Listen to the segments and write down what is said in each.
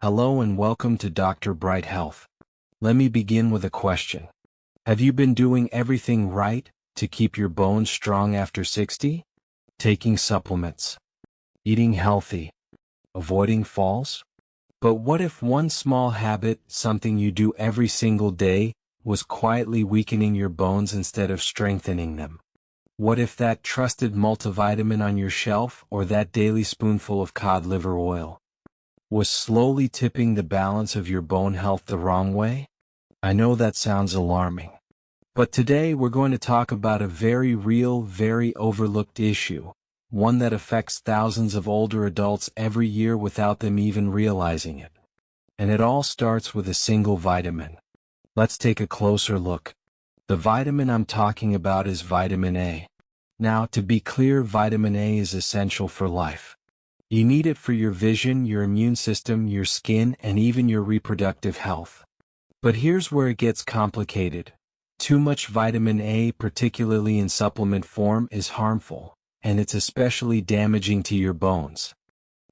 Hello and welcome to Dr. Bright Health. Let me begin with a question. Have you been doing everything right to keep your bones strong after 60? Taking supplements, eating healthy, avoiding falls? But what if one small habit, something you do every single day, was quietly weakening your bones instead of strengthening them? What if that trusted multivitamin on your shelf or that daily spoonful of cod liver oil was slowly tipping the balance of your bone health the wrong way? I know that sounds alarming. But today we're going to talk about a very real, very overlooked issue, one that affects thousands of older adults every year without them even realizing it. And it all starts with a single vitamin. Let's take a closer look. The vitamin I'm talking about is vitamin A. Now, to be clear, vitamin A is essential for life. You need it for your vision, your immune system, your skin, and even your reproductive health. But here's where it gets complicated. Too much vitamin A, particularly in supplement form, is harmful, and it's especially damaging to your bones.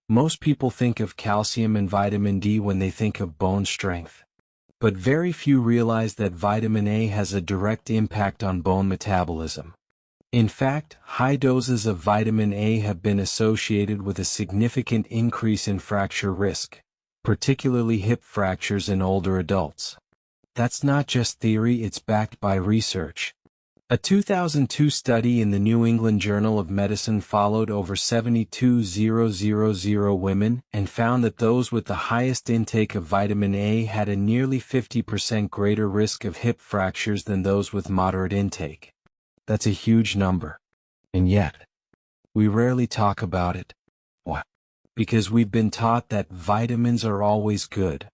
Most people think of calcium and vitamin D when they think of bone strength. But very few realize that vitamin A has a direct impact on bone metabolism. In fact, high doses of vitamin A have been associated with a significant increase in fracture risk, particularly hip fractures in older adults. That's not just theory, it's backed by research. A 2002 study in the New England Journal of Medicine followed over 72,000 women and found that those with the highest intake of vitamin A had a nearly 50% greater risk of hip fractures than those with moderate intake. That's a huge number. And yet, we rarely talk about it. Why? Because we've been taught that vitamins are always good.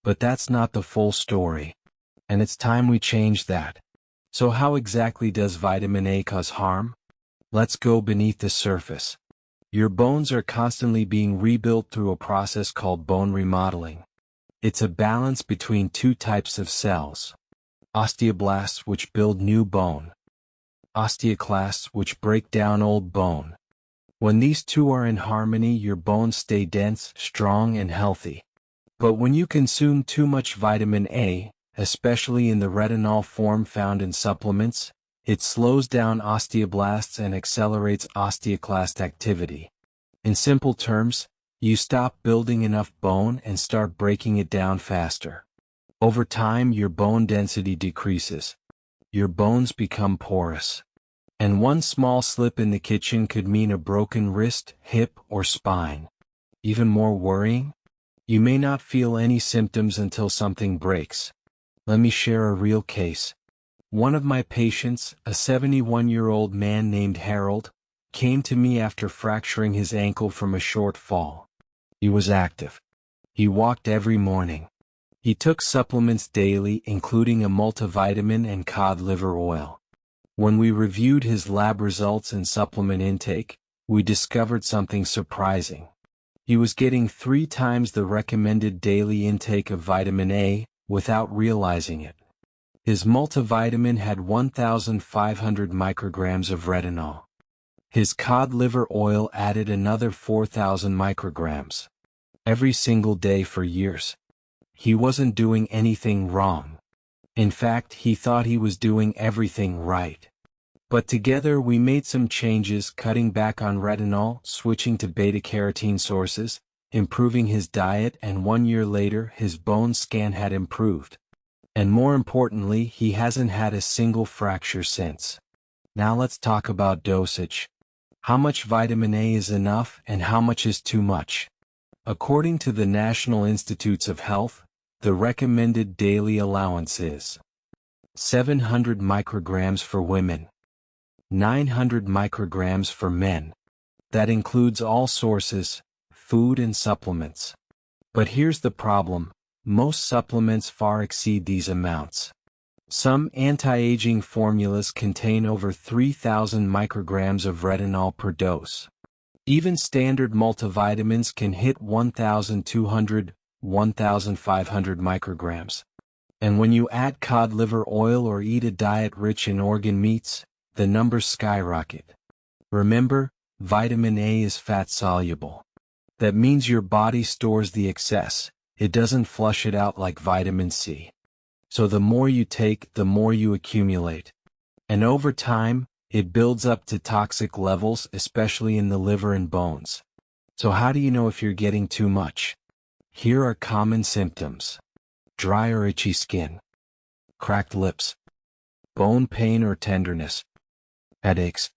But that's not the full story. And it's time we change that. So how exactly does vitamin A cause harm? Let's go beneath the surface. Your bones are constantly being rebuilt through a process called bone remodeling. It's a balance between two types of cells. Osteoblasts, which build new bone. Osteoclasts, which break down old bone. When these two are in harmony, your bones stay dense, strong, and healthy. But when you consume too much vitamin A, especially in the retinol form found in supplements, it slows down osteoblasts and accelerates osteoclast activity. In simple terms, you stop building enough bone and start breaking it down faster. Over time, your bone density decreases. Your bones become porous. And one small slip in the kitchen could mean a broken wrist, hip, or spine. Even more worrying? You may not feel any symptoms until something breaks. Let me share a real case. One of my patients, a 71-year-old man named Harold, came to me after fracturing his ankle from a short fall. He was active. He walked every morning. He took supplements daily, including a multivitamin and cod liver oil. When we reviewed his lab results and supplement intake, we discovered something surprising. He was getting 3 times the recommended daily intake of vitamin A, without realizing it. His multivitamin had 1,500 micrograms of retinol. His cod liver oil added another 4,000 micrograms. Every single day for years. He wasn't doing anything wrong. In fact, he thought he was doing everything right. But together we made some changes, cutting back on retinol, switching to beta-carotene sources, improving his diet, and 1 year later his bone scan had improved. And more importantly, he hasn't had a single fracture since. Now let's talk about dosage. How much vitamin A is enough and how much is too much? According to the National Institutes of Health, the recommended daily allowance is 700 micrograms for women, 900 micrograms for men. That includes all sources, food and supplements. But here's the problem, most supplements far exceed these amounts. Some anti-aging formulas contain over 3,000 micrograms of retinol per dose. Even standard multivitamins can hit 1,200, 1,500 micrograms. And when you add cod liver oil or eat a diet rich in organ meats, the numbers skyrocket. Remember, vitamin A is fat soluble. That means your body stores the excess, it doesn't flush it out like vitamin C. So the more you take, the more you accumulate. And over time, it builds up to toxic levels, especially in the liver and bones. So how do you know if you're getting too much? Here are common symptoms: dry or itchy skin, cracked lips, bone pain or tenderness, headaches,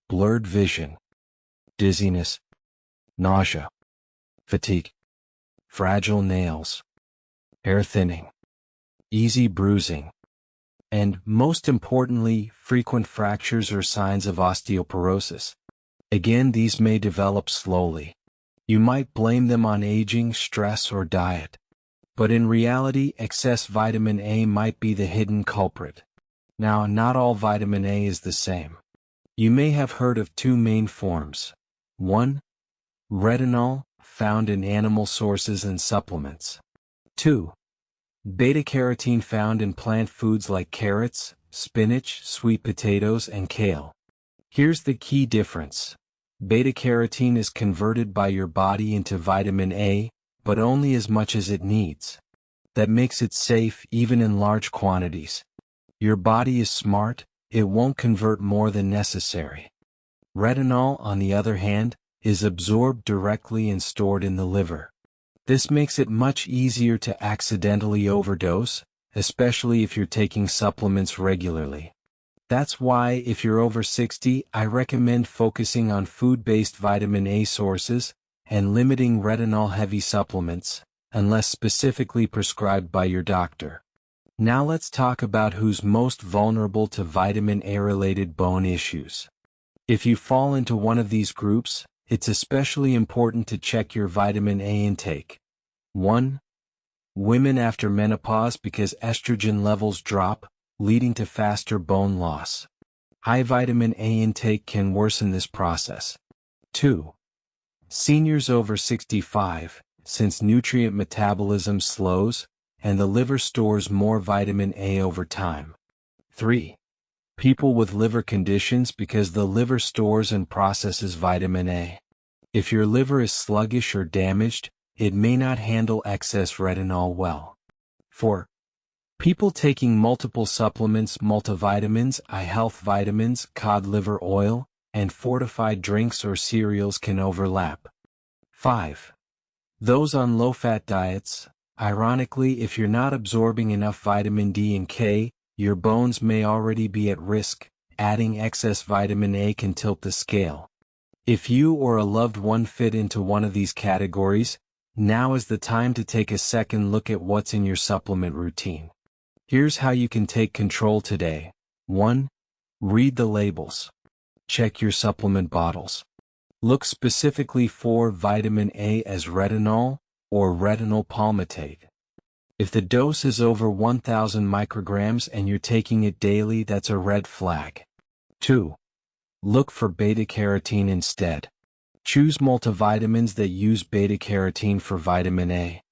blurred vision, dizziness, nausea, fatigue, fragile nails, hair thinning, easy bruising, and, most importantly, frequent fractures or signs of osteoporosis. Again, these may develop slowly. You might blame them on aging, stress, or diet. But in reality, excess vitamin A might be the hidden culprit. Now, not all vitamin A is the same. You may have heard of two main forms. 1. Retinol, found in animal sources and supplements. 2. Beta-carotene, found in plant foods like carrots, spinach, sweet potatoes, and kale. Here's the key difference. Beta-carotene is converted by your body into vitamin A, but only as much as it needs. That makes it safe even in large quantities. Your body is smart, it won't convert more than necessary. Retinol, on the other hand, is absorbed directly and stored in the liver. This makes it much easier to accidentally overdose, especially if you're taking supplements regularly. That's why, if you're over 60, I recommend focusing on food-based vitamin A sources and limiting retinol-heavy supplements, unless specifically prescribed by your doctor. Now let's talk about who's most vulnerable to vitamin A-related bone issues. If you fall into one of these groups, it's especially important to check your vitamin A intake. 1. Women after menopause, because estrogen levels drop, leading to faster bone loss. High vitamin A intake can worsen this process. 2. Seniors over 65, since nutrient metabolism slows, and the liver stores more vitamin A over time. 3. People with liver conditions, because the liver stores and processes vitamin A. If your liver is sluggish or damaged, it may not handle excess retinol well. 4. People taking multiple supplements, multivitamins, eye health vitamins, cod liver oil, and fortified drinks or cereals can overlap. 5. Those on low-fat diets. Ironically, if you're not absorbing enough vitamin D and K, your bones may already be at risk. Adding excess vitamin A can tilt the scale. If you or a loved one fit into one of these categories, now is the time to take a second look at what's in your supplement routine. Here's how you can take control today. 1. Read the labels. Check your supplement bottles. Look specifically for vitamin A as retinol or retinol palmitate. If the dose is over 1,000 micrograms and you're taking it daily, that's a red flag. 2. Look for beta-carotene instead. Choose multivitamins that use beta-carotene for vitamin A.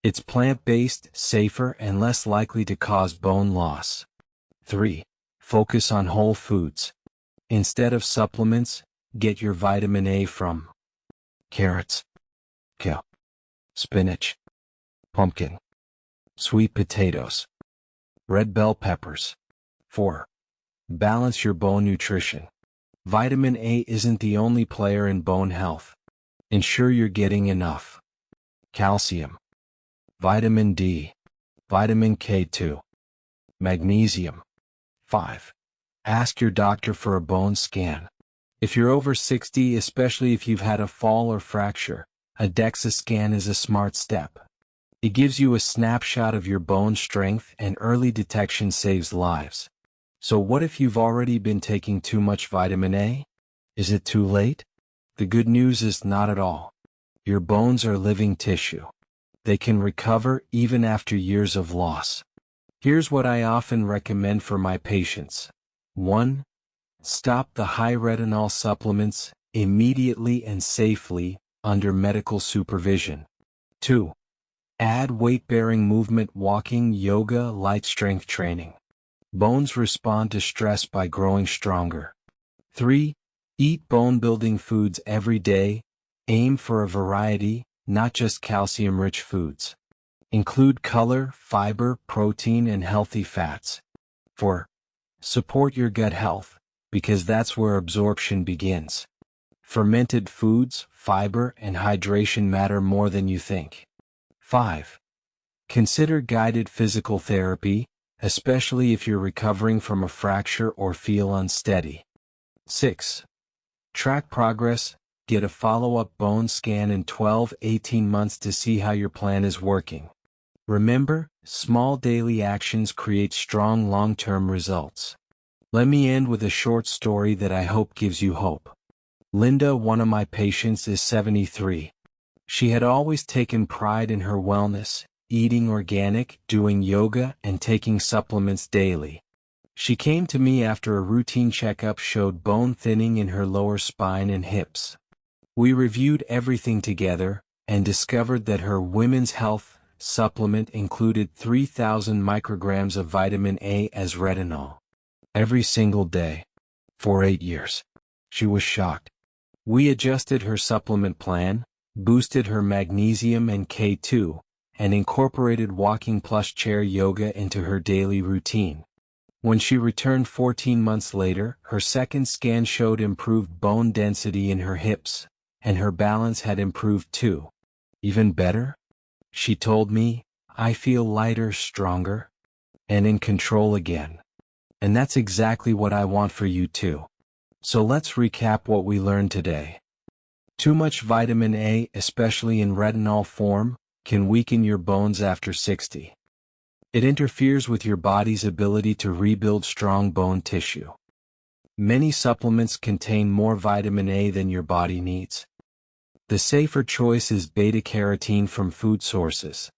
It's plant-based, safer, and less likely to cause bone loss. 3. Focus on whole foods. Instead of supplements, get your vitamin A from carrots, kale, spinach, pumpkin, sweet potatoes, red bell peppers. 4. Balance your bone nutrition. Vitamin A isn't the only player in bone health. Ensure you're getting enough calcium, vitamin D, vitamin K2, magnesium. 5. Ask your doctor for a bone scan. If you're over 60, especially if you've had a fall or fracture, a DEXA scan is a smart step. It gives you a snapshot of your bone strength, and early detection saves lives. So what if you've already been taking too much vitamin A? Is it too late? The good news is not at all. Your bones are living tissue. They can recover even after years of loss. Here's what I often recommend for my patients. 1. Stop the high retinol supplements immediately and safely under medical supervision. 2. Add weight-bearing movement, walking, yoga, light strength training. Bones respond to stress by growing stronger. 3. Eat bone-building foods every day. Aim for a variety, not just calcium-rich foods. Include color, fiber, protein, and healthy fats. 4. Support your gut health, because that's where absorption begins. Fermented foods, fiber, and hydration matter more than you think. 5. Consider guided physical therapy, especially if you're recovering from a fracture or feel unsteady. 6. Track progress, get a follow-up bone scan in 12-18 months to see how your plan is working. Remember, small daily actions create strong long-term results. Let me end with a short story that I hope gives you hope. Linda, one of my patients, is 73. She had always taken pride in her wellness, eating organic, doing yoga, and taking supplements daily. She came to me after a routine checkup showed bone thinning in her lower spine and hips. We reviewed everything together, and discovered that her women's health supplement included 3,000 micrograms of vitamin A as retinol. Every single day. For 8 years. She was shocked. We adjusted her supplement plan, boosted her magnesium and K2, and incorporated walking plus chair yoga into her daily routine. When she returned 14 months later, her second scan showed improved bone density in her hips, and her balance had improved too. Even better? She told me, I feel lighter, stronger, and in control again. And that's exactly what I want for you too. So let's recap what we learned today. Too much vitamin A, especially in retinol form, can weaken your bones after 60. It interferes with your body's ability to rebuild strong bone tissue. Many supplements contain more vitamin A than your body needs. The safer choice is beta-carotene from food sources.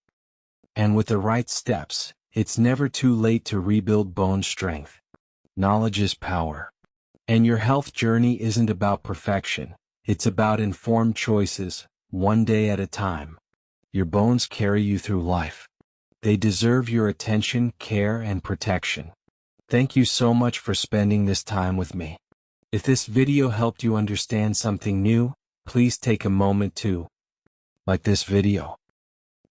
And with the right steps, it's never too late to rebuild bone strength. Knowledge is power. And your health journey isn't about perfection, it's about informed choices, one day at a time. Your bones carry you through life. They deserve your attention, care, and protection. Thank you so much for spending this time with me. If this video helped you understand something new, please take a moment to like this video,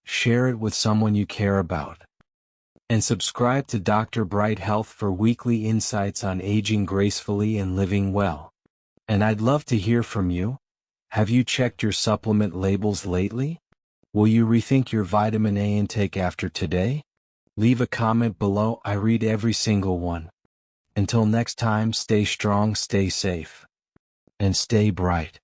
share it with someone you care about, and subscribe to Dr. Bright Health for weekly insights on aging gracefully and living well. And I'd love to hear from you. Have you checked your supplement labels lately? Will you rethink your vitamin A intake after today? Leave a comment below. I read every single one. Until next time, stay strong, stay safe, and stay bright.